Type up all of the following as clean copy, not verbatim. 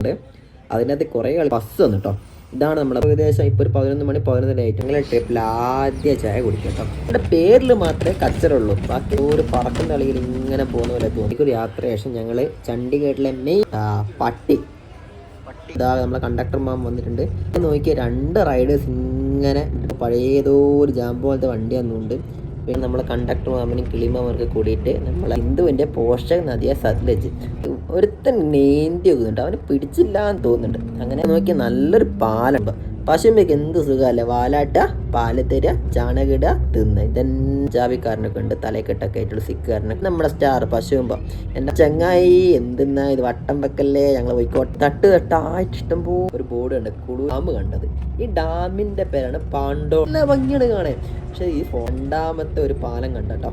അതിനകത്ത് കുറേ ബസ് വന്നു കേട്ടോ. ഇതാണ് നമ്മുടെ ഏകദേശം ഇപ്പോൾ ഒരു 11 മണി 11 ഞങ്ങൾ ട്രിപ്പിൽ ആദ്യ ചായ കുടിക്കാം കേട്ടോ. നമ്മുടെ പേരിൽ മാത്രമേ കച്ചറുള്ളൂ, ബാക്കി ഒരു പറക്കും തളിയിൽ ഇങ്ങനെ പോകുന്ന പോലെ തോന്നി. ഒരു യാത്ര ശേഷം ഞങ്ങൾ ചണ്ഡീഗഡിലെ മെയിൻ പട്ടി ഇതാ നമ്മളെ കണ്ടക്ടർ മാം വന്നിട്ടുണ്ട്. നോക്കിയാൽ 2 റൈഡേഴ്സ് ഇങ്ങനെ പഴയതോ ഒരു ജാമ്പ് പോലത്തെ വണ്ടി വന്നുകൊണ്ട് പിന്നെ നമ്മളെ കണ്ടക്ടർ മാമിനും കിളിമാമർക്ക് കൂടിയിട്ട് നമ്മളെ ഹിന്ദുവിൻ്റെ പോഷക നദിയെ സത്ലജ് ഒരുത്തൻ നീന്തി വെക്കുന്നുണ്ട്, അവന് പിടിച്ചില്ല എന്ന് തോന്നുന്നുണ്ട്. അങ്ങനെ നോക്കിയാൽ നല്ലൊരു പാലുണ്ട്. പശുമ്പയ്ക്ക് എന്ത് സുഖമല്ലേ, വാലാട്ട പാല് തരിക ചാണകിട തിന്ന്. ഇതെന്നെ ജാവിക്കാരനൊക്കെ ഉണ്ട്, തലക്കെട്ടൊക്കെ ആയിട്ടുള്ള സിക്കുകാരനൊക്കെ. നമ്മുടെ സ്റ്റാർ പശുമ്പോ എൻ്റെ ചങ്ങായി എന്തെന്നാ ഇത് വട്ടം വെക്കല്ലേ, ഞങ്ങൾ പോയിക്കോട്ടെ. തട്ടായിട്ട് ഇഷ്ടംപോ ഒരു ബോർഡ് ഉണ്ട്, കുളു ഡാം കണ്ടത്. ഈ ഡാമിന്റെ പേരാണ് പാണ്ടോ. നല്ല ഭംഗിയാണ് കാണാൻ. പക്ഷെ ഈ 2ാമത്തെ ഒരു പാലം കണ്ടോ.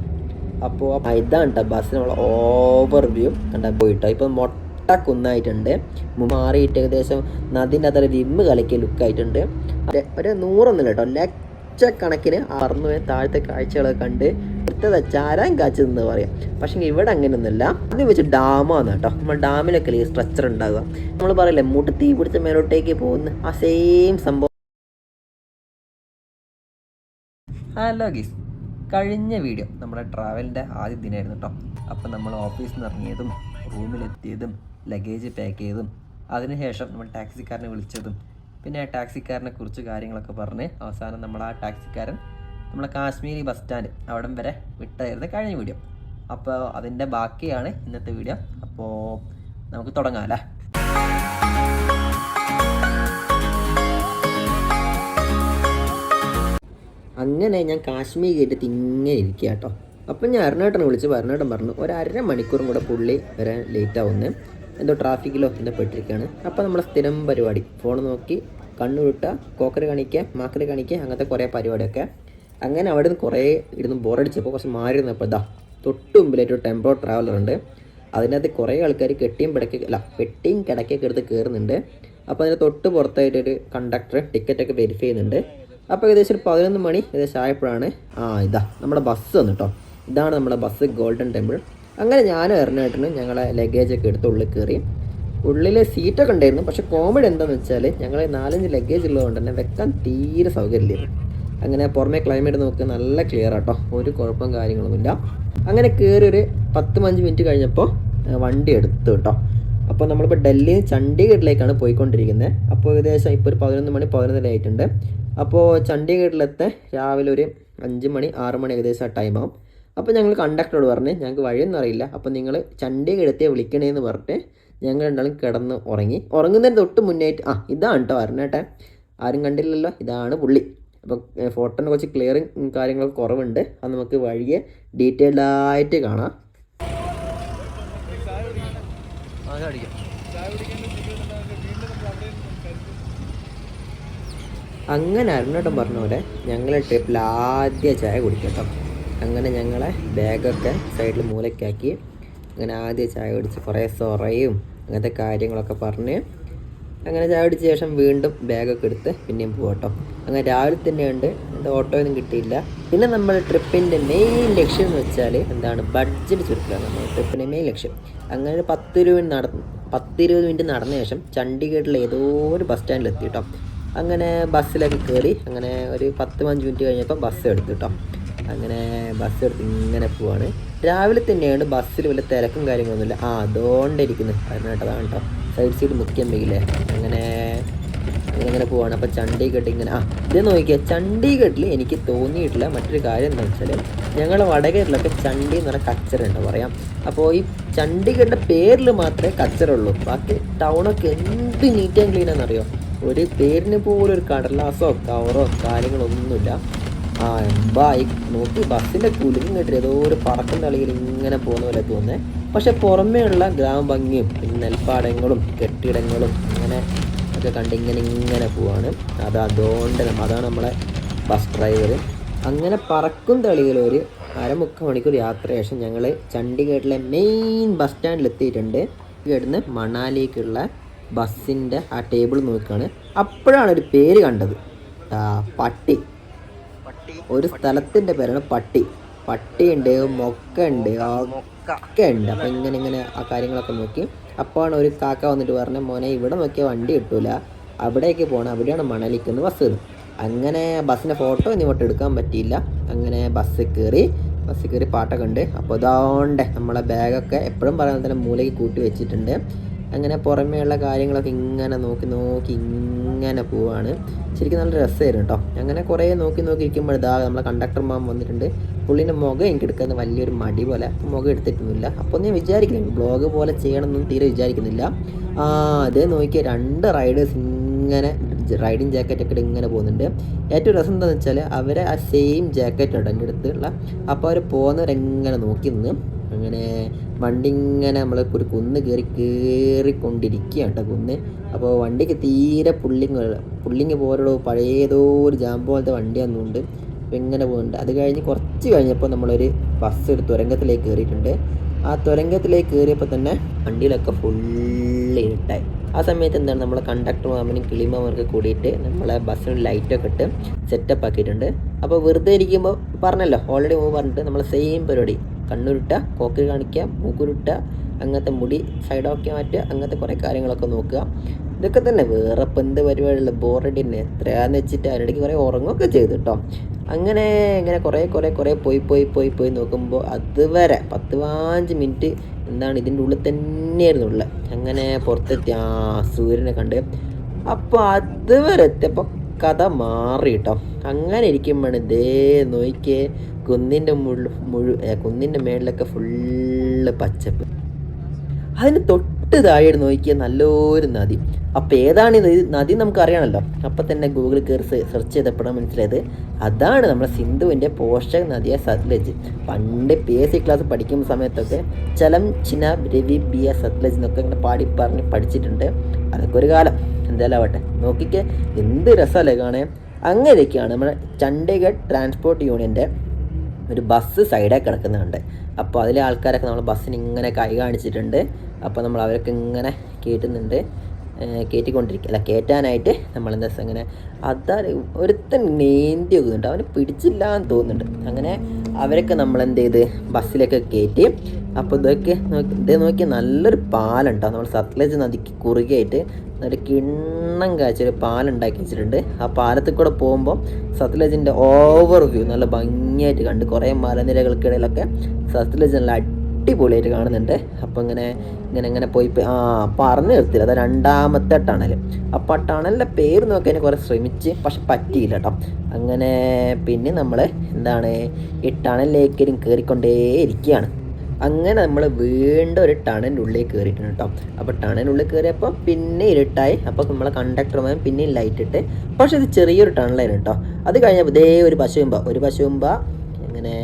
അപ്പോൾ ഇതാണ് കേട്ടോ ബസ്സിനുള്ള ഓവർവ്യൂ കണ്ട പോയിട്ടോ. ഇപ്പം കുന്നായിട്ടുണ്ട്, മാറിയിട്ട് ഏകദേശം നദിൻ്റെ അത്ര വിമ്മ് കളിക്കിയ ലുക്കായിട്ടുണ്ട്. ഒരു 100 കേട്ടോ, ലക്ഷക്കണക്കിന് പറന്നുപോയ താഴത്തെ കാഴ്ചകളൊക്കെ കണ്ട് അടുത്തത് ചാരാൻ കാച്ചെന്ന് പറയാം. പക്ഷേ ഇവിടെ അങ്ങനെയൊന്നുമില്ല. അത് വെച്ച് ഡാമാണ് കേട്ടോ. നമ്മൾ ഡാമിലൊക്കെ സ്ട്രക്ചർ ഉണ്ടാകുക, നമ്മൾ പറയില്ലേ മുട്ട് തീ പിടിച്ച മേലോട്ടേക്ക് പോകുന്ന ആ സെയിം സംഭവം. ഹലോ ഗീസ്, കഴിഞ്ഞ വീഡിയോ നമ്മുടെ ട്രാവലിൻ്റെ ആദ്യ ദിനമായിരുന്നു കേട്ടോ. അപ്പം നമ്മൾ ഓഫീസിൽ നിന്ന് ഇറങ്ങിയതും റൂമിലെത്തിയതും ലഗേജ് പാക്ക് ചെയ്തതും അതിനുശേഷം നമ്മൾ ടാക്സിക്കാരനെ വിളിച്ചതും പിന്നെ ആ ടാക്സിക്കാരനെ കുറിച്ച് കാര്യങ്ങളൊക്കെ പറഞ്ഞ് അവസാനം നമ്മൾ ആ ടാക്സിക്കാരൻ നമ്മളെ കാശ്മീരി ബസ് സ്റ്റാൻഡ് അവിടം വരെ വിട്ടായിരുന്നു കഴിഞ്ഞ വീഡിയോ. അപ്പോൾ അതിൻ്റെ ബാക്കിയാണ് ഇന്നത്തെ വീഡിയോ. അപ്പോൾ നമുക്ക് തുടങ്ങാം അല്ലേ. അങ്ങനെ ഞാൻ കാശ്മീർ കേട്ടിട്ട് ഇങ്ങനെ ഇരിക്കുക കേട്ടോ. അപ്പം ഞാൻ അരുണേട്ടനെ വിളിച്ച് അരുണേട്ടൻ പറഞ്ഞു ഒരു 1/2 മണിക്കൂറും കൂടെ പുള്ളി വരാൻ ലേറ്റ് ആവുന്നത്, എന്തോ ട്രാഫിക്കിലോ എന്തോ പെട്ടിരിക്കുകയാണ്. അപ്പോൾ നമ്മളെ സ്ഥിരം പരിപാടി ഫോൺ നോക്കി കണ്ണു വിട്ടുക, കോക്കറ് കാണിക്കുക, മാക്കറ് കാണിക്കുക, അങ്ങനത്തെ കുറേ പരിപാടിയൊക്കെ. അങ്ങനെ അവിടെ നിന്ന് കുറേ ഇരുന്ന് ബോറടിച്ചപ്പോൾ കുറച്ച് മാറി ഇരുന്നപ്പോൾ ഇതാ തൊട്ട് മുമ്പിലായിട്ടൊരു ടെമ്പോ ട്രാവലർ ഉണ്ട്. അതിനകത്ത് കുറേ ആൾക്കാർ പെട്ടിയും കിടക്കൊക്കെ എടുത്ത് കയറുന്നുണ്ട്. അപ്പോൾ അതിന് തൊട്ട് പുറത്തായിട്ടൊരു കണ്ടക്ടർ ടിക്കറ്റൊക്കെ വെരിഫൈ ചെയ്യുന്നുണ്ട്. അപ്പോൾ ഏകദേശം ഒരു 11 മണി ഏകദേശം ആയപ്പോഴാണ് ഇതാ നമ്മുടെ ബസ് വന്നു കേട്ടോ. ഇതാണ് നമ്മുടെ ബസ്, ഗോൾഡൻ ടെമ്പിൾ. അങ്ങനെ ഞാനും എറിനായിട്ടാണ് ഞങ്ങളെ ലഗേജൊക്കെ എടുത്ത് ഉള്ളിൽ കയറി. ഉള്ളിൽ സീറ്റൊക്കെ ഉണ്ടായിരുന്നു, പക്ഷേ കോമഡി എന്താണെന്ന് വെച്ചാൽ ഞങ്ങൾ 4-5 ലഗേജ് ഉള്ളതുകൊണ്ട് തന്നെ വെക്കാൻ തീരെ സൗകര്യമില്ല. അങ്ങനെ പുറമേ ക്ലൈമറ്റ് നോക്കുക നല്ല ക്ലിയർ ആട്ടോ, ഒരു കുഴപ്പം കാര്യങ്ങളൊന്നുമില്ല. അങ്ങനെ കയറി ഒരു 10-15 മിനിറ്റ് കഴിഞ്ഞപ്പോൾ വണ്ടി എടുത്തു കേട്ടോ. അപ്പോൾ നമ്മളിപ്പോൾ ഡൽഹിയിൽ ചണ്ഡീഗഡിലേക്കാണ് പോയിക്കൊണ്ടിരിക്കുന്നത്. അപ്പോൾ ഏകദേശം ഇപ്പോൾ ഒരു 11 മണി 11 ആയിട്ടുണ്ട്. അപ്പോൾ ചണ്ഡീഗഡിലത്തെ രാവിലെ ഒരു 5 മണി 6 മണി ഏകദേശം ആ ടൈമാവും. അപ്പോൾ ഞങ്ങൾ കണ്ടക്ടറോട് പറഞ്ഞ് ഞങ്ങൾക്ക് വഴിയൊന്നും അറിയില്ല, അപ്പോൾ നിങ്ങൾ ചണ്ഡീഗഡത്തെ വിളിക്കണേന്ന് പറഞ്ഞിട്ട് ഞങ്ങൾ രണ്ടാളും കിടന്ന് ഉറങ്ങുന്നതിന് തൊട്ട് മുന്നേറ്റ് ഇതാണ് കേട്ടോ അരുണേട്ടൻ, ആരും കണ്ടില്ലല്ലോ, ഇതാണ് പുള്ളി. അപ്പോൾ ഫോട്ടോനെ കുറച്ച് ക്ലിയറും കാര്യങ്ങളൊക്കെ കുറവുണ്ട്, അത് നമുക്ക് വഴിയെ ഡീറ്റെയിൽഡായിട്ട് കാണാം. അങ്ങനെ അരുണേട്ടൻ പറഞ്ഞ പോലെ ഞങ്ങളെ ട്രിപ്പിൽ ആദ്യ ചായ കുടിക്കട്ടോ. അങ്ങനെ ഞങ്ങളെ ബാഗൊക്കെ സൈഡിൽ മൂലക്കാക്കി അങ്ങനെ ആദ്യ ചായ കുടിച്ച് കുറേ സൊറയും അങ്ങനത്തെ കാര്യങ്ങളൊക്കെ പറഞ്ഞ് അങ്ങനെ ചായ കുടിച്ച ശേഷം വീണ്ടും ബാഗൊക്കെ എടുത്ത് പിന്നെയും പോകട്ടോ. അങ്ങനെ രാവിലെ തന്നെ ഉണ്ട്, എന്താ ഓട്ടോയൊന്നും കിട്ടിയില്ല. പിന്നെ നമ്മുടെ ട്രിപ്പിൻ്റെ മെയിൻ ലക്ഷ്യം എന്ന് വെച്ചാൽ എന്താണ്, ബഡ്ജറ്റ് ചുരുക്കലാണ് നമ്മുടെ ട്രിപ്പിൻ്റെ മെയിൻ ലക്ഷ്യം. അങ്ങനെ ഒരു 10-20 മിനിറ്റ് നടന്ന ശേഷം ചണ്ഡീഗഡിലെ ഏതോ ഒരു ബസ് സ്റ്റാൻഡിൽ എത്തി കേട്ടോ. അങ്ങനെ ബസ്സിലൊക്കെ കയറി അങ്ങനെ ഒരു 10-15 മിനിറ്റ് കഴിഞ്ഞപ്പോൾ ബസ് എടുത്തു കേട്ടോ. അങ്ങനെ ബസ് എടുത്ത് ഇങ്ങനെ പോവാണ്. രാവിലെ തന്നെയാണ്, ബസ്സിൽ വലിയ തിരക്കും കാര്യങ്ങളൊന്നുമില്ല. അതുകൊണ്ടിരിക്കുന്നത് അതിനായിട്ടതാണ് കേട്ടോ, സൈഡ് സീറ്റ് മുഖ്യം വെയിലേ. അങ്ങനെ പോവാണ്. അപ്പോൾ ചണ്ഡീഗഡ് ഇങ്ങനെ ഇത് നോക്കിയാൽ ചണ്ഡീഗഡിൽ എനിക്ക് തോന്നിയിട്ടില്ല മറ്റൊരു കാര്യം എന്താ വെച്ചാൽ ഞങ്ങൾ വടകരയിലൊക്കെ ചണ്ഡി എന്ന് പറഞ്ഞാൽ കച്ചറുണ്ട് പറയാം. അപ്പോൾ ഈ ചണ്ഡീഗഡിൻ്റെ പേരിൽ മാത്രമേ കച്ചറുള്ളൂ, ബാക്കി ടൗണൊക്കെ എന്ത് നീറ്റ് ആൻഡ് ക്ലീൻ ആണെന്നറിയോ. ഒരു പേരിന് പോലും ഒരു കടലാസോ കവറോ കാര്യങ്ങളൊന്നുമില്ല. ഈ നോക്കി ബസ്സിൻ്റെ കുലുങ്ങും കേട്ടിട്ട് ഏതോ ഒരു പറക്കും തളിയിൽ ഇങ്ങനെ പോകുന്ന പോലെ തോന്നുന്നത്. പക്ഷെ പുറമേ ഉള്ള ഗ്രാമഭംഗിയും പിന്നെ നെൽപ്പാടങ്ങളും കെട്ടിടങ്ങളും അങ്ങനെ ഒക്കെ കണ്ട് ഇങ്ങനെ പോവാണ്. അതാണ് നമ്മളെ ബസ് ഡ്രൈവർ. അങ്ങനെ പറക്കും തളിയിൽ ഒരു 1/4 മണിക്കൂർ യാത്ര ശേഷം ഞങ്ങൾ ചണ്ഡീഗഡിലെ മെയിൻ ബസ് സ്റ്റാൻഡിൽ എത്തിയിട്ടുണ്ട്. ഇവിടുന്ന് മണാലിക്കുള്ള ബസ്സിൻ്റെ ആ ടേബിൾ നോക്കുകയാണ്. അപ്പോഴാണ് ഒരു പേര് കണ്ടത്, പട്ടി. ഒരു സ്ഥലത്തിൻ്റെ പേരാണ് പട്ടിയുണ്ട്, മൊക്ക ഉണ്ട്, ഒക്കെ ഉണ്ട്. അപ്പം ഇങ്ങനെ ആ കാര്യങ്ങളൊക്കെ നോക്കി അപ്പോഴാണ് ഒരു കാക്ക വന്നിട്ട് പറഞ്ഞ മോനെ ഇവിടെ നോക്കിയാൽ വണ്ടി കിട്ടൂല, അവിടേക്ക് പോകണം, അവിടെയാണ് മണലിക്കുന്ന ബസ്. അങ്ങനെ ബസ്സിൻ്റെ ഫോട്ടോ ഇങ്ങോട്ട് എടുക്കാൻ പറ്റിയില്ല. അങ്ങനെ ബസ്സിൽ കയറി പാട്ടൊക്കെ ഉണ്ട്. അപ്പോൾ ഇതാണ്ടേ നമ്മളെ ബാഗൊക്കെ എപ്പോഴും പറയുന്നത് തന്നെ മൂലയ്ക്ക് കൂട്ടി വെച്ചിട്ടുണ്ട്. അങ്ങനെ പുറമേയുള്ള കാര്യങ്ങളൊക്കെ ഇങ്ങനെ നോക്കി ഇങ്ങനെ പോവാണ്. ശരിക്കും നല്ല രസമായിരുന്നു കേട്ടോ. അങ്ങനെ കുറേ നോക്കി ഇരിക്കുമ്പോൾ ഇതാ നമ്മളെ കണ്ടക്ടർ മാം വന്നിട്ടുണ്ട്. പുള്ളിൻ്റെ മുഖം എനിക്ക് എടുക്കുന്ന വലിയൊരു മടി പോലെ, മുഖം എടുത്തിട്ടൊന്നുമില്ല. അപ്പോൾ ഞാൻ വിചാരിക്കുന്നില്ല ബ്ലോഗ് പോലെ ചെയ്യണമെന്നൊന്നും തീരെ വിചാരിക്കുന്നില്ല. അതേ നോക്കിയ 2 റൈഡേഴ്സ് ഇങ്ങനെ റൈഡിങ് ജാക്കറ്റൊക്കെ ഇട്ട് ഇങ്ങനെ പോകുന്നുണ്ട്. ഏറ്റവും രസം എന്താണെന്ന് വെച്ചാൽ അവരെ ആ സെയിം ജാക്കറ്റ് ഉണ്ട് എൻ്റെ അടുത്തുള്ള. അപ്പോൾ അവർ പോകുന്നവരെങ്ങനെ നോക്കി നിന്ന് അങ്ങനെ വണ്ടി ഇങ്ങനെ നമ്മൾ ഒരു കുന്ന് കയറിക്കൊണ്ടിരിക്കുകയാണ് കേട്ടോ കുന്ന്. അപ്പോൾ വണ്ടിക്ക് തീരെ പുള്ളിങ് പോലുള്ളൂ, പഴയതോ ഒരു ജാം പോലത്തെ വണ്ടിയാണെന്നുണ്ട്. അപ്പോൾ ഇങ്ങനെ പോകുന്നുണ്ട്. അത് കഴിഞ്ഞ് കുറച്ച് കഴിഞ്ഞപ്പോൾ നമ്മളൊരു ബസ് ഒരു തുരങ്കത്തിലേക്ക് കയറിയിട്ടുണ്ട്. ആ തുരങ്കത്തിലേക്ക് കയറിയപ്പോൾ തന്നെ വണ്ടിയിലൊക്കെ ഫുള്ള് ഇരുട്ടായി. ആ സമയത്ത് എന്താണ് നമ്മളെ കണ്ടക്ടർ മാമനും കിളിമാമർക്ക് കൂടിയിട്ട് നമ്മളെ ബസ്സിന് ലൈറ്റൊക്കെ ഇട്ട് സെറ്റപ്പ് ആക്കിയിട്ടുണ്ട്. അപ്പോൾ വെറുതെ ഇരിക്കുമ്പോൾ പറഞ്ഞല്ലോ ഓൾറെഡി പറഞ്ഞിട്ട് നമ്മൾ സെയിം പരിപാടി, കണ്ണുരുട്ടുക, കോക്കിൽ കാണിക്കുക, മൂക്കുരുട്ടുക, അങ്ങനത്തെ മുടി സൈഡൊക്കെ മാറ്റുക, അങ്ങനത്തെ കുറേ കാര്യങ്ങളൊക്കെ നോക്കുക. ഇതൊക്കെ തന്നെ, വേറെ ഇപ്പം എന്ത് പരിപാടിയുള്ള ബോറടി തന്നെ എത്രയാന്ന് വെച്ചിട്ട് അതിനിടയ്ക്ക് കുറേ ഉറങ്ങുകയൊക്കെ ചെയ്തു കേട്ടോ. അങ്ങനെ ഇങ്ങനെ കുറേ പോയി നോക്കുമ്പോൾ അതുവരെ 10-15 മിനിറ്റ് എന്താണ് ഇതിൻ്റെ ഉള്ളിൽ തന്നെയായിരുന്നു ഉള്ളത്. അങ്ങനെ പുറത്തെത്തി സൂര്യനെ കണ്ട്. അപ്പോൾ അതുവരെ എത്തിയപ്പോൾ കഥ മാറി കേട്ടോ. അങ്ങനെ ഇരിക്കുമ്പോഴാണ് ഇതേ നോക്കിയേ കുന്നിൻ്റെ മേളിലൊക്കെ ഫുള്ള് പച്ചപ്പ്. അതിന് തൊട്ട് താഴെ നോക്കിയ നല്ലൊരു നദി. അപ്പോൾ ഏതാണ് ഇത് നദി നമുക്ക് അറിയണമല്ലോ. അപ്പം തന്നെ ഗൂഗിളിൽ കയറി സെർച്ച് ചെയ്തപ്പോഴാണ് മനസ്സിലായത് അതാണ് നമ്മുടെ സിന്ധുവിൻ്റെ പോഷക നദിയായ സത്ലജ്. പണ്ട് PSC ക്ലാസ് പഠിക്കുന്ന സമയത്തൊക്കെ ചലം ചിനാബ് രവി ബിയ സത്ലജ് എന്നൊക്കെ ഇങ്ങനെ പറഞ്ഞ് പഠിച്ചിട്ടുണ്ട്. അതൊക്കെ ഒരു കാലം. എന്തായാലും ആവട്ടെ, നോക്കിക്കേ എന്ത് രസമല്ലേ കാണാൻ. അങ്ങനെയൊക്കെയാണ് നമ്മുടെ ചണ്ഡീഗഡ് ട്രാൻസ്പോർട്ട് യൂണിയൻ്റെ ഒരു ബസ് സൈഡായി കിടക്കുന്നുണ്ട്. അപ്പോൾ അതിലെ ആൾക്കാരൊക്കെ നമ്മൾ ബസ്സിന് ഇങ്ങനെ കൈ കാണിച്ചിട്ടുണ്ട്. അപ്പോൾ നമ്മൾ അവരൊക്കെ ഇങ്ങനെ കയറ്റാനായിട്ട് നമ്മളെന്താ ഇങ്ങനെ ഒരുത്തൻ നീന്തി വെക്കുന്നുണ്ട്, അവന് പിടിച്ചില്ല എന്ന് തോന്നുന്നുണ്ട്. അങ്ങനെ അവരൊക്കെ നമ്മളെന്ത് ചെയ്ത് ബസ്സിലൊക്കെ കയറ്റി. അപ്പോൾ ഇതേ നോക്കി നല്ലൊരു പാലുണ്ടാവും. നമ്മൾ സത്ലജ് നദിക്ക് കുറുകയായിട്ട് ഒരു കിണ്ണം കാച്ചൊരു പാലുണ്ടാക്കി വെച്ചിട്ടുണ്ട്. ആ പാലത്തിൽ കൂടെ പോകുമ്പോൾ സത്ലജിൻ്റെ ഓവർ വ്യൂ നല്ല ഭംഗിയായിട്ട് കണ്ട് കുറേ മലനിരകൾക്കിടയിലൊക്കെ സത്ലജ് നല്ല അടിപൊളിയായിട്ട് കാണുന്നുണ്ട്. അപ്പോൾ ഇങ്ങനെ പോയി പറഞ്ഞു നിർത്തില്ല. അത് 2ാമത്തെ ടണൽ. അപ്പോൾ ആ ടണലിൻ്റെ പേര് നോക്കാൻ കുറേ ശ്രമിച്ച്, പക്ഷെ പറ്റിയില്ല കേട്ടോ. അങ്ങനെ പിന്നെ നമ്മൾ ഈ ടണലിലേക്ക് കയറിക്കൊണ്ടേ ഇരിക്കുകയാണ്. അങ്ങനെ നമ്മൾ വീണ്ടും ഒരു ടണലിൻ്റെ ഉള്ളിൽ കയറിയിട്ടുണ്ട് കേട്ടോ. അപ്പോൾ ടണലിനുള്ളിൽ കയറിയപ്പോൾ പിന്നെ ഇരുട്ടായി. അപ്പോൾ നമ്മളെ കണ്ടക്ടർമാരും പിന്നെയും ലൈറ്റ് ഇട്ട്. പക്ഷെ ഇത് ചെറിയൊരു ടണലായിരുന്നു കേട്ടോ. അത് കഴിഞ്ഞപ്പോൾ ഇതേ ഒരു പശുവുമ്പ ഇങ്ങനെ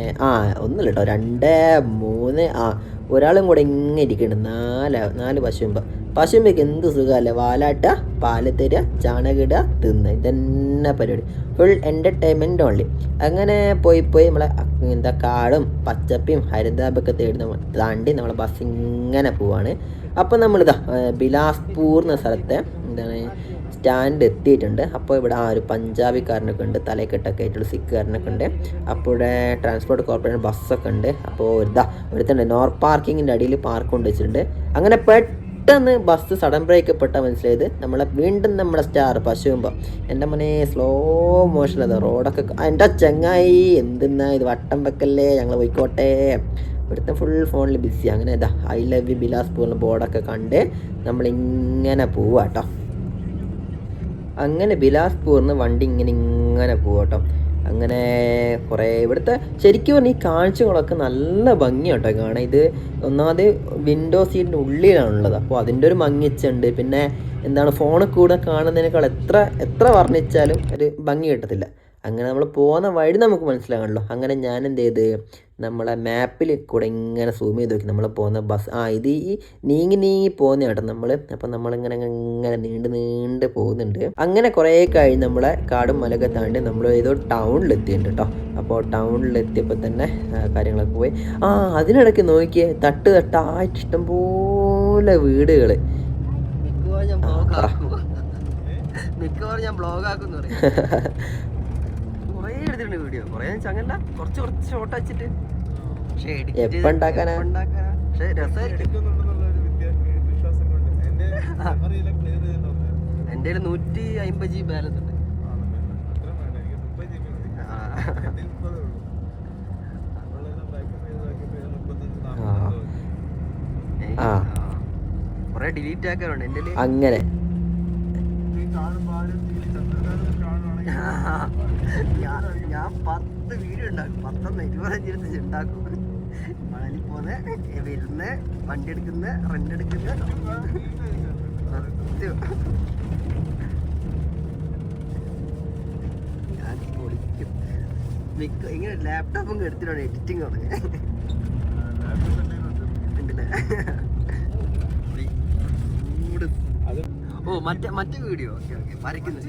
ഒന്നുമില്ല കേട്ടോ, 2 3 ഒരാളും കൂടെ ഇങ്ങനെ ഇരിക്കുന്നുണ്ട്. 4 പശുമ്പയ്ക്ക് എന്ത് സുഖമല്ലേ, വാലാട്ട, പാല് തരിക, ചാണകിടുക, തിന്ന്, ഇതന്നെ പരിപാടി. Full entertainment only. അങ്ങനെ പോയി നമ്മളെ കാടും പച്ചപ്പയും ഹരിതാപൊക്കെ താണ്ടി നമ്മളെ ബസ് ഇങ്ങനെ പോവാണ്. അപ്പോൾ നമ്മളിതാ ബിലാസ്പൂർ എന്ന സ്ഥലത്തെ സ്റ്റാൻഡ് എത്തിയിട്ടുണ്ട്. അപ്പോൾ ഇവിടെ ഒരു പഞ്ചാബിക്കാരനൊക്കെ ഉണ്ട്, തലക്കെട്ടൊക്കെ ആയിട്ടുള്ള സിഖുകാരനൊക്കെ ഉണ്ട്. അപ്പോൾ ഇവിടെ ട്രാൻസ്പോർട്ട് കോർപ്പറേഷൻ ബസ്സൊക്കെ ഉണ്ട്. അപ്പോൾ ഒരുത്തുണ്ട് നോർ പാർക്കിങ്ങിൻ്റെ അടിയിൽ പാർക്ക് കൊണ്ട് വെച്ചിട്ടുണ്ട്. അങ്ങനെ പെട്ടെന്ന് ബസ് സഡൻ ബ്രേക്ക് പെട്ടാൽ മനസ്സിലായത് വീണ്ടും നമ്മുടെ സ്റ്റാർ പശുവുമ്പോൾ എൻ്റെ മോനെ സ്ലോ മോഷനത് റോഡൊക്കെ എൻ്റെ ചങ്ങായി എന്തെന്നാ ഇത് വട്ടം വെക്കല്ലേ, ഞങ്ങൾ പോയിക്കോട്ടെ. ഇവിടുത്തെ ഫുൾ ഫോണിൽ ബിസി. അങ്ങനെ ഐ ലവ് യു ബിലാസ്പൂർ ബോർഡൊക്കെ കണ്ട് നമ്മളിങ്ങനെ പോവാട്ടോ. അങ്ങനെ ബിലാസ്പൂറിന് വണ്ടി ഇങ്ങനെ പോവാട്ടോ. അങ്ങനെ കുറേ ഇവിടുത്തെ ശരിക്കും പറഞ്ഞാൽ ഈ കാഴ്ചകളൊക്കെ നല്ല ഭംഗിയാട്ടോ കാണാൻ. ഇത് ഒന്നാമത് വിൻഡോ സീറ്റിൻ്റെ ഉള്ളിലാണുള്ളത്. അപ്പോൾ അതിൻ്റെ ഒരു ഭംഗിച്ചുണ്ട്. പിന്നെ ഫോണിൽ കൂടെ കാണുന്നതിനേക്കാൾ എത്ര വർണ്ണിച്ചാലും ഒരു ഭംഗി കിട്ടത്തില്ല. അങ്ങനെ നമ്മൾ പോകുന്ന വഴി നമുക്ക് മനസ്സിലാകണല്ലോ. അങ്ങനെ ഞാൻ എന്ത് ചെയ്ത് നമ്മളെ മാപ്പിൽ കൂടെ ഇങ്ങനെ സൂം ചെയ്ത് നോക്കി നമ്മൾ പോകുന്ന ബസ്. ഇത് ഈ നീങ്ങി പോകുന്ന കേട്ടോ നമ്മൾ. അപ്പം നമ്മളിങ്ങനെ നീണ്ട് പോകുന്നുണ്ട്. അങ്ങനെ കുറേ കഴിഞ്ഞ് നമ്മളെ കാടും മലയൊക്കെ താണ്ടി നമ്മൾ ഏതോ ടൗണിലെത്തിയിട്ടുണ്ട് കേട്ടോ. അപ്പോൾ ടൗണിലെത്തിയപ്പോൾ തന്നെ കാര്യങ്ങളൊക്കെ പോയി. അതിനിടയ്ക്ക് നോക്കിയേ തട്ടായിട്ട് ഇഷ്ടംപോലെ വീടുകൾ. മിക്കവാറും ഞാൻ ബ്ലോഗ് ആക്കുന്നു എടുത്തിട്ടുണ്ട് വീഡിയോ. കുറേ ചങ്ങല്ല കുറച്ച് ഷോർട്ട് വെച്ചിട്ട് പക്ഷെ എപ്പോൾ ഉണ്ടാക്കാനാ? പക്ഷെ രസമായിരിക്കും. എൻ്റെ 150 GB ബാലൻസ് ഉണ്ട്. കുറെ ഡിലീറ്റ് ആക്കാറുണ്ട് എൻ്റെ. അങ്ങനെ ഞാൻ 10 വീഡിയോ ഉണ്ടാക്കും, 10-25 ഉണ്ടാക്കും. മണലിൽ പോന്ന, വരുന്ന, വണ്ടി എടുക്കുന്ന, റെന്റ് എടുക്കുന്ന. സത്യം ഞാൻ പൊളിക്കും. ഇങ്ങനെ ലാപ്ടോപ്പും എടുത്തിട്ടാണ് എഡിറ്റിങ് തുടങ്ങി. ഉണ്ടല്ലേ? ഓ മറ്റേ വീഡിയോ ഓക്കെ ഓക്കെ വരയ്ക്കുന്നത്.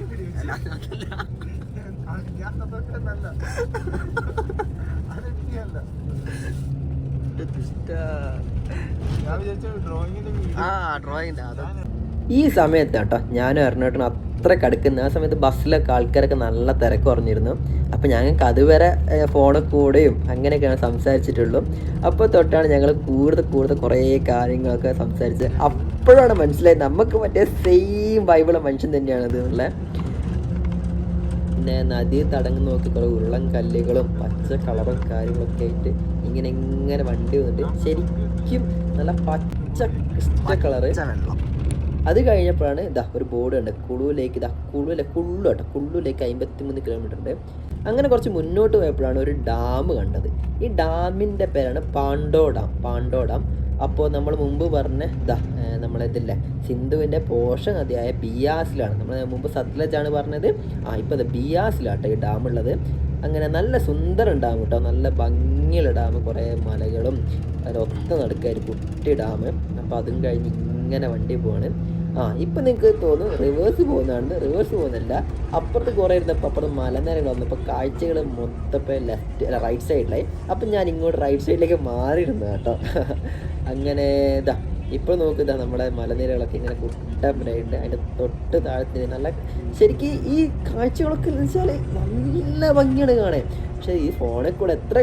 ഈ സമയത്ത് കേട്ടോ ഞാനും എറണാകുളത്തിന് അത്ര കടുക്കുന്ന ആ സമയത്ത് ബസ്സിലൊക്കെ ആൾക്കാരൊക്കെ നല്ല തിരക്ക് പറഞ്ഞിരുന്നു. അപ്പം ഞങ്ങൾക്ക് അതുവരെ ഫോണിൽ കൂടെയും അങ്ങനെയൊക്കെയാണ് സംസാരിച്ചിട്ടുള്ളൂ. അപ്പോൾ തൊട്ടാണ് ഞങ്ങൾ കൂടുതൽ കുറേ കാര്യങ്ങളൊക്കെ സംസാരിച്ച്. അപ്പോഴാണ് മനസ്സിലായത് നമുക്ക് മറ്റേ സെയിം ബൈബിള മനുഷ്യൻ തന്നെയാണത് എന്നുള്ള. പിന്നെ നദി തടങ്ങി നോക്കി കുറേ ഉരുളൻ കല്ലുകളും പച്ച കളറും കാര്യങ്ങളൊക്കെ ആയിട്ട് ഇങ്ങനെ വണ്ടി വന്നിട്ട് ശരിക്കും നല്ല പച്ച കളറ്. അത് കഴിഞ്ഞപ്പോഴാണ് ഒരു ബോർഡ് ഉണ്ട് കുളുവിലേക്ക്. കുള്ളുലേക്ക് 53 കിലോമീറ്റർ ഉണ്ട്. അങ്ങനെ കുറച്ച് മുന്നോട്ട് പോയപ്പോഴാണ് ഒരു ഡാം കണ്ടത്. ഈ ഡാമിൻ്റെ പേരാണ് പാണ്ഡോ ഡാം. അപ്പോൾ നമ്മൾ മുമ്പ് പറഞ്ഞ നമ്മളിതില്ലേ സിന്ധുവിൻ്റെ പോഷ നദിയായ ബിയാസിലാണ്. നമ്മൾ മുമ്പ് സത്ലജാണ് പറഞ്ഞത്. ഇപ്പോൾ ബിയാസിലാട്ടോ ഈ ഡാമുള്ളത്. അങ്ങനെ നല്ല സുന്ദരം ഡാം കേട്ടോ, നല്ല ഭംഗിയുള്ള ഡാം, കുറേ മലകളും അതിലൊക്കെ നടക്കായിരിക്കും കുട്ടി ഡാം. അപ്പോൾ അതും കഴിഞ്ഞ് ഇങ്ങനെ വണ്ടി പോവാണ്. ഇപ്പം നിങ്ങൾക്ക് തോന്നും റിവേഴ്സ് പോകുന്നതല്ല. അപ്പുറത്ത് കുറേ ഇരുന്നപ്പോൾ അപ്പുറത്ത് മലനിരകൾ വന്നപ്പോൾ കാഴ്ചകൾ മൊത്തം റൈറ്റ് സൈഡിലായി. അപ്പം ഞാൻ ഇങ്ങോട്ട് റൈറ്റ് സൈഡിലേക്ക് മാറിയിരുന്നു കേട്ടോ. അങ്ങനെ ഇപ്പോൾ നോക്കുക നമ്മുടെ മലനിരകളൊക്കെ ഇങ്ങനെ കുട്ടപ്പനായിട്ട് അതിൻ്റെ തൊട്ട് താഴത്തിന് നല്ല ശരിക്കും ഈ കാഴ്ചകളൊക്കെ എന്ന് വെച്ചാൽ നല്ല ഭംഗിയാണ് കാണാൻ. പക്ഷെ ഈ ഫോണിൽ കൂടെ എത്ര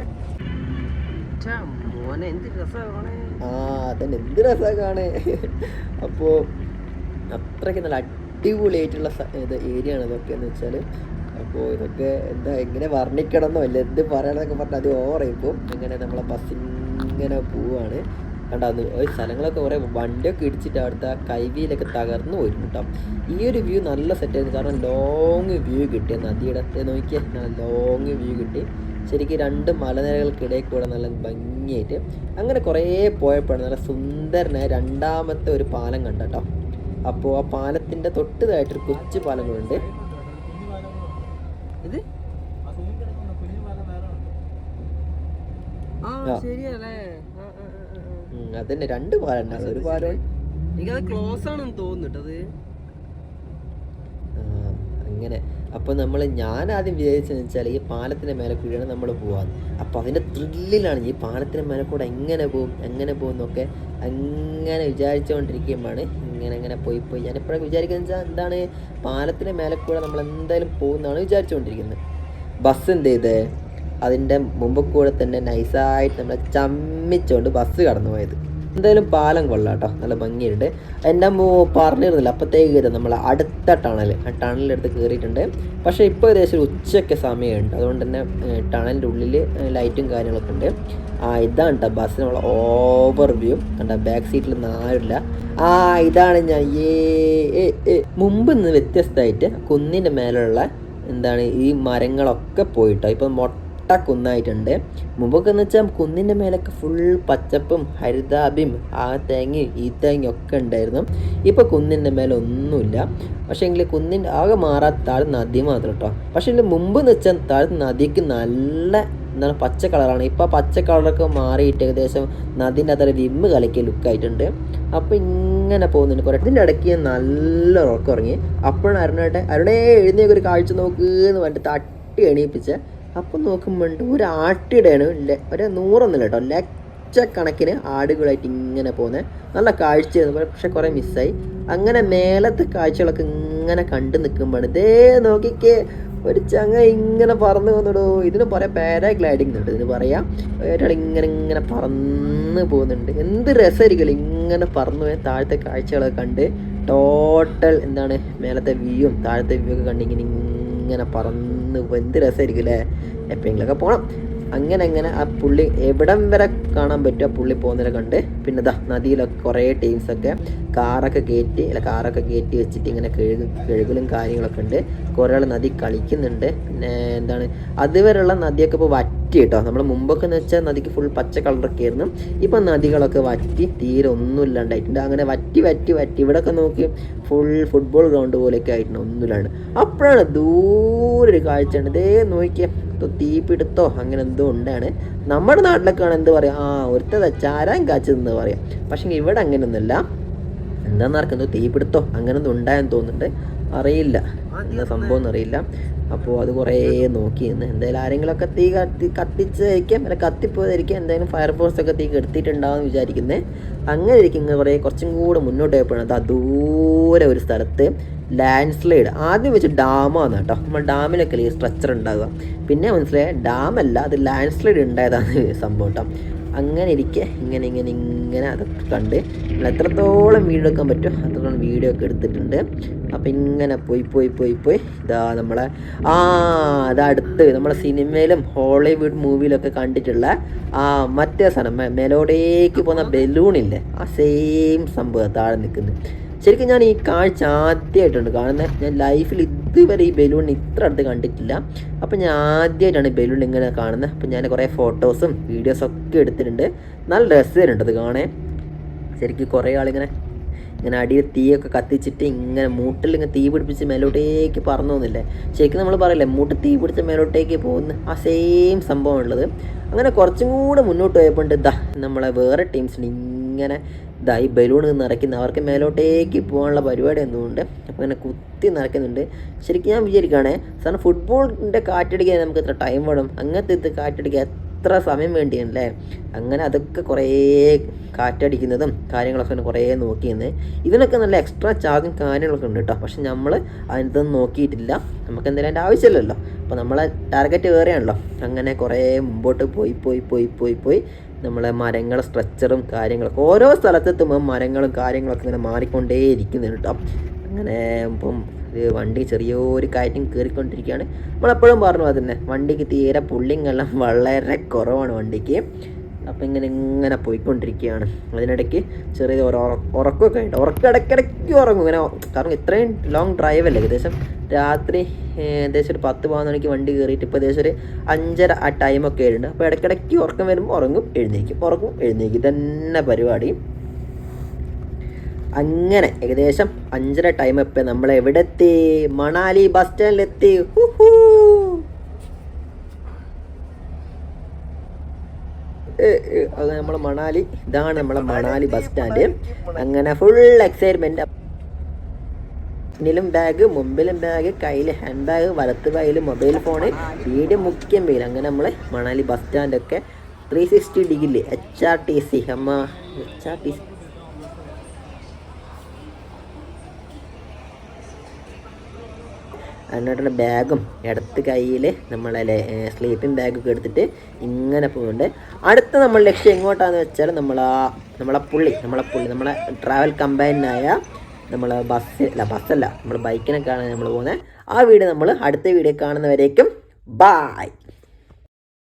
അതന്നെ എന്ത് രസമാണ് കാണേ. അപ്പോൾ അത്രയ്ക്ക് നല്ല അടിപൊളിയായിട്ടുള്ള ഏരിയ ആണ് ഇതൊക്കെ എന്ന് വെച്ചാൽ. അപ്പോൾ ഇതൊക്കെ എങ്ങനെ വർണ്ണിക്കണം എന്നോ എന്ത് പറയണമെന്നൊക്കെ പറഞ്ഞാൽ അത് ഓവറായിപ്പോൾ. ഇങ്ങനെ നമ്മളെ ബസ്സിങ്ങനെ പോവാണ്. കണ്ടാന്ന് സ്ഥലങ്ങളൊക്കെ കുറേ വണ്ടിയൊക്കെ ഇടിച്ചിട്ട് അവിടുത്തെ ആ കൈവിയിലൊക്കെ തകർന്നു പോയിരുന്നു കേട്ടോ. ഈ ഒരു വ്യൂ നല്ല സെറ്റായിരുന്നു. കാരണം ലോങ് വ്യൂ കിട്ടിയ നദിയുടെ നോക്കിയാൽ നല്ല ലോങ് വ്യൂ കിട്ടി. ശരിക്കും 2 മലനിരകൾക്കിടയിൽ കൂടെ നല്ല ഭംഗിയായിട്ട് അങ്ങനെ കുറേ പോയപ്പോഴാണ് നല്ല സുന്ദരനായ 2ാമത്തെ ഒരു പാലം കണ്ടോ. അപ്പോൾ ആ പാലത്തിൻ്റെ തൊട്ടതായിട്ടൊരു കൊച്ചു പാലങ്ങളുണ്ട്. ഇത് അതന്നെ 2 പാലം ഉണ്ടാകും. ഒരു പാലം ക്ലോസ് ആണെന്ന് തോന്നുന്നു. അങ്ങനെ അപ്പോൾ ഞാൻ ആദ്യം വിചാരിച്ചതെന്ന് വെച്ചാൽ ഈ പാലത്തിൻ്റെ മേലെ കൂടിയാണ് നമ്മൾ പോകാൻ. അപ്പോൾ അതിൻ്റെ ത്രില്ലിലാണ് ഈ പാലത്തിൻ്റെ മേലെ കൂടെ എങ്ങനെ പോകും എന്നൊക്കെ അങ്ങനെ വിചാരിച്ചുകൊണ്ടിരിക്കുമ്പോഴാണ് ഇങ്ങനെ പോയി ഞാനിപ്പോഴൊക്കെ വിചാരിക്കുന്നത് വെച്ചാൽ എന്താണ് പാലത്തിൻ്റെ മേലെ കൂടെ നമ്മൾ എന്തായാലും പോകുന്നതാണ് വിചാരിച്ചുകൊണ്ടിരിക്കുന്നത്. ബസ് എന്ത് ചെയ്തേ അതിൻ്റെ മുമ്പ് കൂടെ തന്നെ നൈസായിട്ട് നമ്മളെ ചമ്മിച്ചുകൊണ്ട് ബസ് കടന്നു പോയത്. എന്തായാലും പാലം കൊള്ളാം കേട്ടോ, നല്ല ഭംഗിയുണ്ട്. എൻ്റെ പറഞ്ഞിരുന്നില്ല അപ്പോഴത്തേക്ക് നമ്മൾ അടുത്ത ടണലെടുത്ത് കയറിയിട്ടുണ്ട്. പക്ഷേ ഇപ്പോൾ ഏകദേശം ഒരു ഉച്ചയ്ക്ക് സമയമുണ്ട്. അതുകൊണ്ട് തന്നെ ടണലിൻ്റെ ഉള്ളിൽ ലൈറ്റും കാര്യങ്ങളൊക്കെ ഉണ്ട്. ഇതാണ് കേട്ടോ ബസ്സിനുള്ള ഓവർ വ്യൂ. കണ്ട ബാക്ക് സീറ്റിൽ ആരുമില്ല. ഇതാണ് ഞാൻ മുമ്പ് നിന്ന് വ്യത്യസ്തമായിട്ട് കുന്നിൻ്റെ മേലുള്ള ഈ മരങ്ങളൊക്കെ പോയിട്ടോ ഇപ്പം കുന്നായിട്ടുണ്ട്. മുമ്പൊക്കെ എന്ന് വെച്ചാൽ കുന്നിൻ്റെ മേലൊക്കെ ഫുൾ പച്ചപ്പും ഹരിതാഭയും ഈ തേങ്ങയും ഒക്കെ ഉണ്ടായിരുന്നു. ഇപ്പോൾ കുന്നിൻ്റെ മേലെ ഒന്നുമില്ല. പക്ഷേ എങ്കിൽ കുന്നിൻ്റെ ആകെ മാറാത്ത താഴെ നദി മാത്രം കേട്ടോ. പക്ഷേ ഇതിൻ്റെ മുമ്പ് എന്ന് വെച്ചാൽ താഴത്തെ നദിക്ക് നല്ല പച്ച കളറാണ്. ഇപ്പോൾ പച്ച കളറൊക്കെ മാറിയിട്ട് ഏകദേശം നദീൻ്റെ അത്ര വിമ്മ് കലക്കിയ ലുക്കായിട്ടുണ്ട്. അപ്പോൾ ഇങ്ങനെ പോകുന്നുണ്ട് കുറേ. ഇതിൻ്റെ ഇടയ്ക്ക് നല്ല ഉറക്കം ഉറങ്ങി. അപ്പോഴാണ് അരുണേ എഴുന്നേക്ക് ഒരു കാഴ്ച നോക്കുന്ന് പറഞ്ഞിട്ട് തട്ടി എണീപ്പിച്ച്. അപ്പം നോക്കുമ്പോൾ ഒരു ആട്ടിയുടെയാണ് ഒരു 100 കേട്ടോ, ലക്ഷക്കണക്കിന് ആടുകളായിട്ട് ഇങ്ങനെ പോകുന്നത്. നല്ല കാഴ്ചയായിരുന്നു, പക്ഷെ കുറേ മിസ്സായി. അങ്ങനെ മേലത്തെ കാഴ്ചകളൊക്കെ ഇങ്ങനെ കണ്ടു നിൽക്കുമ്പോൾ നോക്കിക്കേ ഒരു ചങ്ങ ഇങ്ങനെ പറന്ന് പോകുന്നുണ്ടോ. ഇതിന് പറയാം പാരാഗ്ലൈഡിങ് ഉണ്ട്, ഇതിന് പറയാം. ഒരാൾ ഇങ്ങനെ പറന്ന് പോകുന്നുണ്ട്. എന്ത് രസമായിരിക്കും ഇങ്ങനെ പറന്നു പോയാൽ താഴത്തെ കാഴ്ചകളൊക്കെ കണ്ട് ടോട്ടൽ എന്താണ് മേലത്തെ വ്യൂവും താഴത്തെ വ്യൂ ഒക്കെ കണ്ടിങ്ങനെ ഇങ്ങനെ പറന്ന് എന്ത് രസമായിരിക്കും അല്ലേ. എപ്പോഴെങ്കിലൊക്കെ പോകണം. അങ്ങനെ ആ പുള്ളി എവിടം വരെ കാണാൻ പറ്റും ആ പുള്ളി പോകുന്നതിനെ കണ്ട് പിന്നെ ഇതാ നദിയിലൊക്കെ കുറേ ടീംസൊക്കെ കാറൊക്കെ കയറ്റി വെച്ചിട്ട് ഇങ്ങനെ കഴുകലും കാര്യങ്ങളൊക്കെ ഉണ്ട്. കുറേ ആൾ നദി കളിക്കുന്നുണ്ട്. പിന്നെ എന്താണ് അതുവരെയുള്ള നദിയൊക്കെ ഇപ്പോൾ വറ്റി കേട്ടോ. നമ്മൾ മുമ്പൊക്കെ എന്ന് വെച്ചാൽ നദിക്ക് ഫുൾ പച്ച കളറൊക്കെ ആയിരുന്നു. ഇപ്പം നദികളൊക്കെ വറ്റി തീരെ ഒന്നും ഇല്ലാണ്ടായിട്ടുണ്ട്. അങ്ങനെ വറ്റി ഇവിടെയൊക്കെ നോക്കി ഫുൾ ഫുട്ബോൾ ഗ്രൗണ്ട് പോലെയൊക്കെ ആയിട്ടുണ്ട്, ഒന്നുമില്ലാണ്ട്. അപ്പോഴാണ് ദൂരെ ഒരു കാഴ്ച ഉണ്ട്. ഇതേ നോക്കിയേ തീപിടുത്തോ അങ്ങനെ എന്തോ ഉണ്ടാണ്. നമ്മുടെ നാട്ടിലൊക്കെയാണ് എന്ത് പറയുക, ഒരുത്തത് ചാരാൻ കാച്ചതെന്ന് പറയാം. പക്ഷേ ഇവിടെ അങ്ങനെയൊന്നുമല്ല. എന്താണെന്ന് ആർക്കെന്തോ തീപിടുത്തോ അങ്ങനെയൊന്നും ഉണ്ടായെന്ന് തോന്നുന്നുണ്ട്. അറിയില്ല എന്താ സംഭവം എന്നറിയില്ല. അപ്പോൾ അത് കുറേ നോക്കിയിരുന്നു. എന്തായാലും ആരെങ്കിലുമൊക്കെ തീ കത്തിച്ചതായിരിക്കാം, അല്ല കത്തിപ്പോയതായിരിക്കും. എന്തായാലും ഫയർഫോഴ്സൊക്കെ തീ കെടുത്തിട്ടുണ്ടാവുമെന്ന് വിചാരിക്കുന്നത്. അങ്ങനെ ഇരിക്കും കുറച്ചും കൂടെ മുന്നോട്ട് പോയപ്പോഴാണ് അത് ദൂരെ ഒരു സ്ഥലത്ത് ലാൻഡ് സ്ലൈഡ്. ആദ്യം വെച്ച് ഡാമാണ് കേട്ടോ. നമ്മൾ ഡാമിലൊക്കെ ഈ സ്ട്രക്ചർ ഉണ്ടാകുക. പിന്നെ മനസ്സിലായ ഡാമല്ല, അത് ലാൻഡ് സ്ലൈഡ് ഉണ്ടായതാണ് സംഭവം കേട്ടോ. അങ്ങനെ ഇരിക്കെ ഇങ്ങനെ അതൊക്കെ കണ്ട് നമ്മൾ എത്രത്തോളം വീഡിയോ എടുക്കാൻ പറ്റും അത്രത്തോളം വീഡിയോ ഒക്കെ എടുത്തിട്ടുണ്ട്. അപ്പം ഇങ്ങനെ പോയി ഇതാ നമ്മളെ അതടുത്ത് നമ്മളെ സിനിമയിലും ഹോളിവുഡ് മൂവിയിലൊക്കെ കണ്ടിട്ടുള്ള മറ്റേ സാധനം മേലോട്ടേക്ക് പോകുന്ന ബലൂണില്ലേ, ആ സെയിം സംഭവം താഴെ നിൽക്കുന്നത്. ശരിക്കും ഞാൻ ഈ കാഴ്ച ആദ്യമായിട്ടുണ്ട് കാണുന്നത്. ഞാൻ ലൈഫിൽ ഇതുവരെ ഈ ബലൂൺ ഇത്ര അടുത്ത് കണ്ടിട്ടില്ല. അപ്പം ഞാൻ ആദ്യമായിട്ടാണ് ഈ ബലൂൺ ഇങ്ങനെ കാണുന്നത്. അപ്പം ഞാൻ കുറേ ഫോട്ടോസും വീഡിയോസൊക്കെ എടുത്തിട്ടുണ്ട്. നല്ല രസമുണ്ട് അത് കാണാൻ. ശരിക്കും കുറേ ആളിങ്ങനെ അടിയിൽ തീയൊക്കെ കത്തിച്ചിട്ട് ഇങ്ങനെ മൂട്ടിലിങ്ങനെ തീ പിടിപ്പിച്ച് മേലോട്ടേക്ക് പറന്നു പോകുന്നില്ലേ. ശരിക്കും നമ്മൾ പറയില്ലേ മൂട്ട് തീ പിടിച്ച മേലോട്ടേക്ക് പോകുന്ന ആ സെയിം സംഭവം ഉള്ളത്. അങ്ങനെ കുറച്ചും കൂടെ മുന്നോട്ട് പോയപ്പോൾ ഇതാ നമ്മളെ വേറെ ടീംസിന് ഇങ്ങനെ ഈ ബലൂൺ നിറയ്ക്കുന്ന അവർക്ക് മേലോട്ടേക്ക് പോകാനുള്ള പരിപാടി ഒന്നുമുണ്ട്. അപ്പോൾ ഇങ്ങനെ കുത്തി നിറയ്ക്കുന്നുണ്ട്. ശരിക്കും ഞാൻ വിചാരിക്കുകയാണേ, സാറിന് ഫുട്ബോളിൻ്റെ കാറ്റടിക്കാൻ നമുക്ക് എത്ര ടൈം വേണം, അങ്ങനത്തെ കാറ്റടിക്കാൻ എത്ര സമയം വേണ്ടിയല്ലേ. അങ്ങനെ അതൊക്കെ കുറേ കാറ്റടിക്കുന്നതും കാര്യങ്ങളൊക്കെ കുറേ നോക്കിയെന്ന്. ഇതിനൊക്കെ നല്ല എക്സ്ട്രാ ചാർജും കാര്യങ്ങളൊക്കെ ഉണ്ട് കേട്ടോ. പക്ഷെ നമ്മൾ അതിനൊന്നും നോക്കിയിട്ടില്ല. നമുക്ക് എന്തായാലും അതിൻ്റെ ആവശ്യമില്ലല്ലോ. അപ്പോൾ നമ്മളെ ടാർഗറ്റ് വേറെയാണല്ലോ. അങ്ങനെ കുറേ മുമ്പോട്ട് പോയി നമ്മളെ മരങ്ങളെ സ്ട്രക്ചറും കാര്യങ്ങളൊക്കെ ഓരോ സ്ഥലത്തെത്തുമ്പോൾ മരങ്ങളും കാര്യങ്ങളൊക്കെ ഇങ്ങനെ മാറിക്കൊണ്ടേ ഇരിക്കുന്നുണ്ട് കേട്ടോ. അങ്ങനെ ഇപ്പം വണ്ടി ചെറിയൊരു കയറ്റം കയറിക്കൊണ്ടിരിക്കുകയാണ്. നമ്മളെപ്പോഴും പറഞ്ഞു അതന്നെ, വണ്ടിക്ക് തീരെ പുള്ളിങ്ങെല്ലാം വളരെ കുറവാണ് വണ്ടിക്ക്. അപ്പം ഇങ്ങനെ പോയിക്കൊണ്ടിരിക്കുകയാണ്. അതിനിടയ്ക്ക് ചെറിയ ഉറക്കമൊക്കെ ഉണ്ട്. ഇടയ്ക്കിടയ്ക്ക് ഉറങ്ങും ഇങ്ങനെ. കാരണം ഇത്രയും ലോങ് ഡ്രൈവ് അല്ലേ. ഏകദേശം രാത്രി ഏകദേശം ഒരു 10-11 മണിക്ക് വണ്ടി കയറിയിട്ട് ഇപ്പോൾ ഏകദേശം ഒരു 5:30 ആ ടൈമൊക്കെ ആയിട്ടുണ്ട്. അപ്പോൾ ഇടയ്ക്കിടയ്ക്ക് ഉറക്കം വരുമ്പോൾ ഉറങ്ങും എഴുന്നേക്കും ഇതന്നെ പരിപാടി. അങ്ങനെ ഏകദേശം 5:30 ടൈം ഇപ്പം നമ്മൾ എവിടെ എത്തി? മണാലി ബസ് സ്റ്റാൻഡിലെത്തി. അത് നമ്മളെ മണാലി, ഇതാണ് നമ്മളെ മണാലി ബസ് സ്റ്റാൻഡ്. അങ്ങനെ ഫുൾ എക്സൈറ്റ്മെൻറ്റ്. മുന്നിലും ബാഗ്, മുമ്പിലും ബാഗ്, കയ്യിൽ ഹാൻഡ് ബാഗ്, വലത്ത് ബാഗിൽ മൊബൈൽ ഫോണ്, വീഡിയോ മുഖ്യം പേര്. അങ്ങനെ നമ്മൾ മണാലി ബസ് സ്റ്റാൻഡൊക്കെ 360 ഡിഗ്രി HRTC എന്നിട്ടുള്ള ബാഗും ഇടത്ത് കയ്യിൽ നമ്മളെ സ്ലീപ്പിംഗ് ബാഗൊക്കെ എടുത്തിട്ട് ഇങ്ങനെ പോകുന്നുണ്ട്. അടുത്ത നമ്മൾ ലക്ഷ്യം എങ്ങോട്ടാന്ന് വെച്ചാൽ നമ്മളെ ട്രാവൽ കമ്പൈനായ നമ്മളെ ബസ്സല്ല നമ്മൾ ബൈക്കിനൊക്കെയാണ് നമ്മൾ പോകുന്നത്. ആ വീഡിയോ നമ്മൾ അടുത്ത വീഡിയോ കാണുന്നവരേക്കും ബായ്.